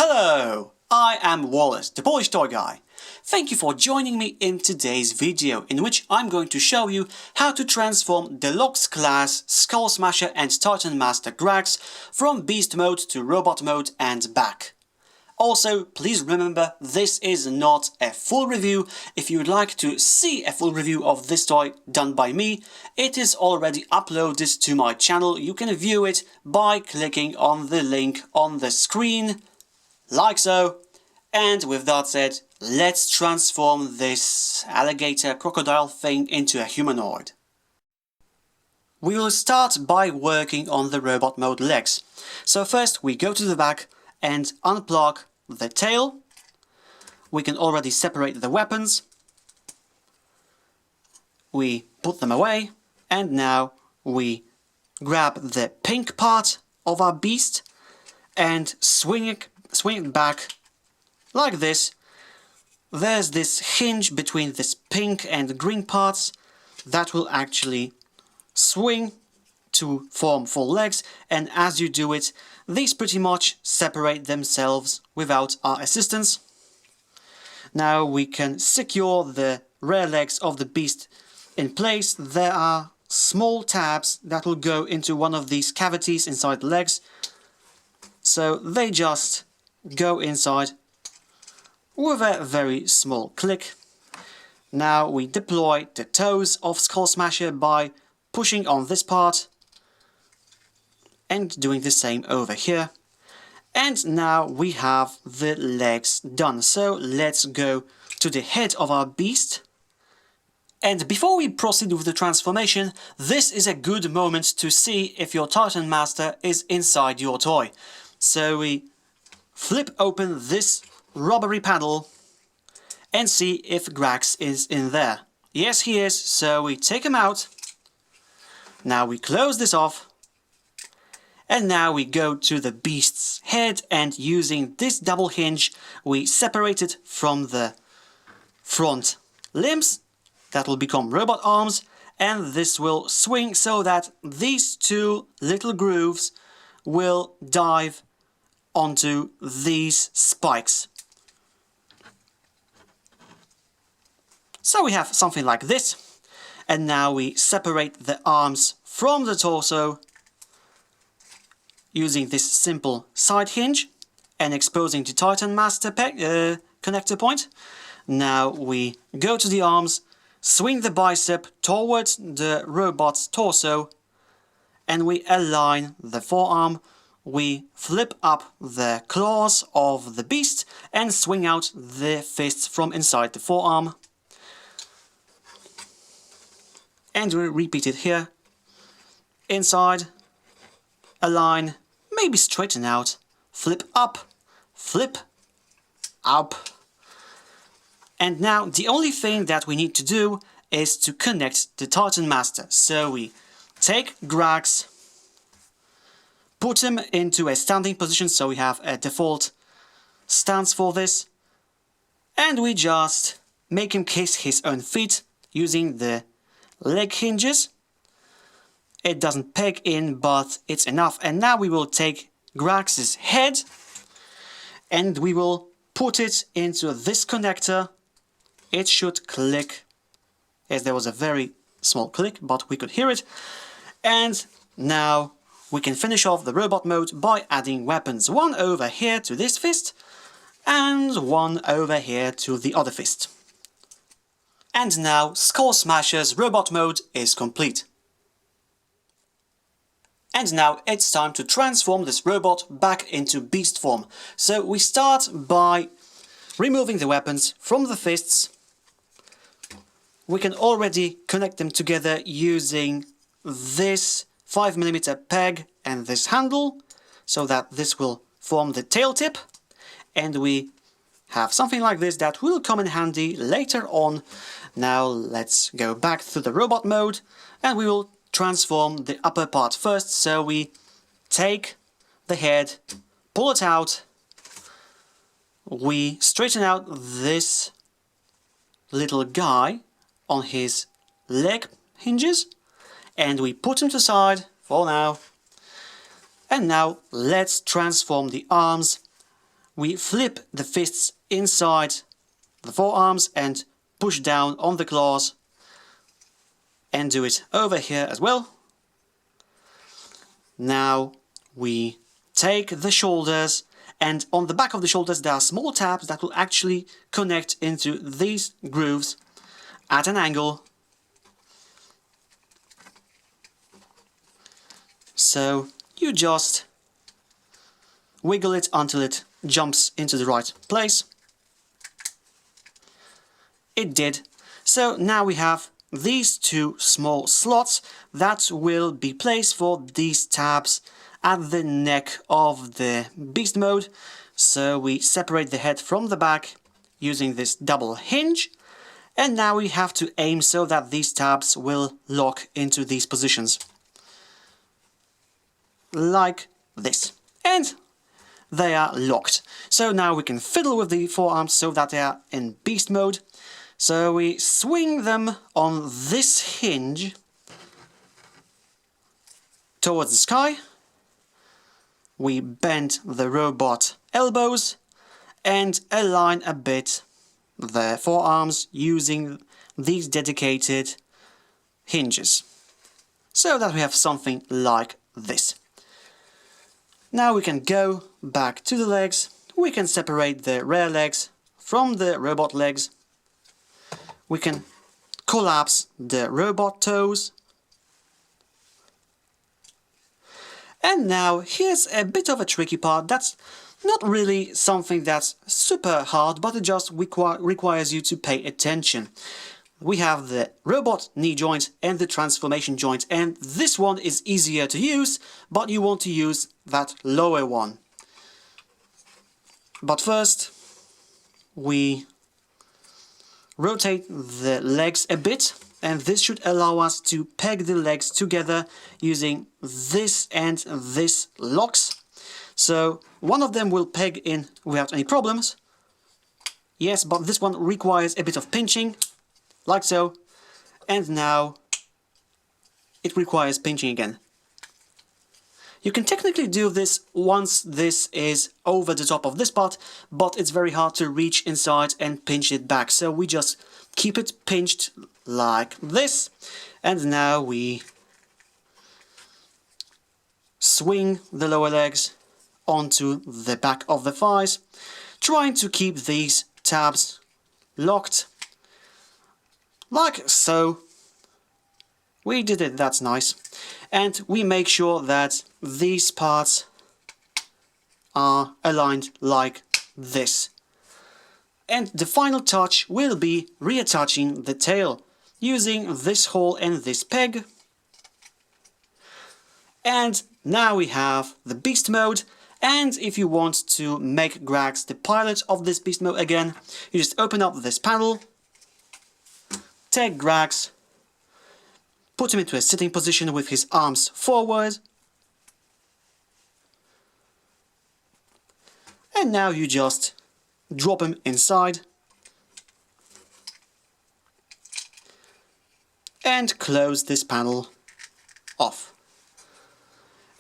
Hello! I am Wallace, the Polish toy guy. Thank you for joining me in today's video, in which I'm going to show you how to transform Deluxe class Skullsmasher and Titan Master Grax from Beast mode to Robot mode and back. Also, please remember, this is not a full review. If you'd like to see a full review of this toy done by me, it is already uploaded to my channel. You can view it by clicking on the link on the screen, like so. And with that said, let's transform this alligator crocodile thing into a humanoid. We will start by working on the robot mode legs. So first we go to the back and unplug the tail. We can already separate the weapons. We put them away, and now we grab the pink part of our beast and swing it back like this. There's this hinge between this pink and green parts that will actually swing to form 4 legs, and as you do it, these pretty much separate themselves without our assistance. Now we can secure the rear legs of the beast in place. There are small tabs that will go into one of these cavities inside the legs, so they just go inside with a very small click. Now we deploy the toes of Skullsmasher by pushing on this part and doing the same over here. And now we have the legs done. So let's go to the head of our beast. And before we proceed with the transformation, this is a good moment to see if your Titan Master is inside your toy. So we flip open this rubbery panel and see if Grax is in there. Yes, he is, so we take him out. Now we close this off. And now we go to the beast's head, and using this double hinge we separate it from the front limbs. That will become robot arms, and this will swing so that these 2 little grooves will dive onto these spikes. So we have something like this, and now we separate the arms from the torso using this simple side hinge and exposing the Titan Master connector point. Now we go to the arms, swing the bicep towards the robot's torso, and we align the forearm. We flip up the claws of the beast and swing out the fists from inside the forearm. And we repeat it here. Inside, align, maybe straighten out, flip up, flip up. And now the only thing that we need to do is to connect the Titan Master. So we take Grax, put him into a standing position, so we have a default stance for this, and we just make him kiss his own feet using the leg hinges. It doesn't peg in, but it's enough. And now we will take Grax's head and we will put it into this connector. It should click. Yes, there was a very small click, but we could hear it. And now we can finish off the robot mode by adding weapons. One over here to this fist and one over here to the other fist. And now Skullsmasher's robot mode is complete. And now it's time to transform this robot back into beast form. So we start by removing the weapons from the fists. We can already connect them together using this 5mm peg and this handle, so that this will form the tail tip. And we have something like this that will come in handy later on. Now let's go back to the robot mode and we will transform the upper part first. So we take the head, pull it out, we straighten out this little guy on his leg hinges and we put him to the side for now. And now let's transform the arms we flip the fists inside the forearms and push down on the claws, and do it over here as well. Now we take the shoulders, and on the back of the shoulders there are small tabs that will actually connect into these grooves at an angle. So you just wiggle it until it jumps into the right place. It did. So now we have these two small slots that will be placed for these tabs at the neck of the beast mode. So we separate the head from the back using this double hinge, and now we have to aim so that these tabs will lock into these positions like this, and they are locked. So now we can fiddle with the forearms so that they are in beast mode. So we swing them on this hinge towards the sky. We bend the robot elbows and align a bit the forearms using these dedicated hinges, so that we have something like this. Now we can go back to the legs. We can separate the rear legs from the robot legs. We can collapse the robot toes. And now here's a bit of a tricky part. That's not really something that's super hard, but it just requires you to pay attention. We have the robot knee joint and the transformation joint, and this one is easier to use, but you want to use that lower one. But first we rotate the legs a bit, and this should allow us to peg the legs together using this and this locks. So one of them will peg in without any problems. Yes, but this one requires a bit of pinching, like so. And now it requires pinching again. You can technically do this once this is over the top of this part, but it's very hard to reach inside and pinch it back. So we just keep it pinched like this. And now we swing the lower legs onto the back of the thighs, trying to keep these tabs locked like so. We did it, that's nice. And we make sure that these parts are aligned like this. And the final touch will be reattaching the tail using this hole and this peg. And now we have the beast mode. And if you want to make Grax the pilot of this beast mode again, you just open up this panel, take Grax, put him into a sitting position with his arms forward, and now you just drop him inside and close this panel off.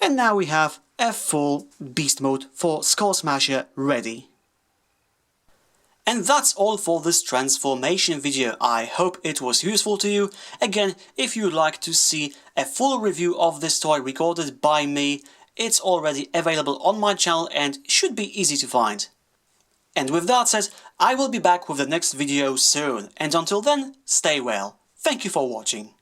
And now we have a full beast mode for Skull Smasher ready. And that's all for this transformation video. I hope it was useful to you. Again, if you'd like to see a full review of this toy recorded by me, it's already available on my channel and should be easy to find. And with that said, I will be back with the next video soon. And until then, stay well. Thank you for watching.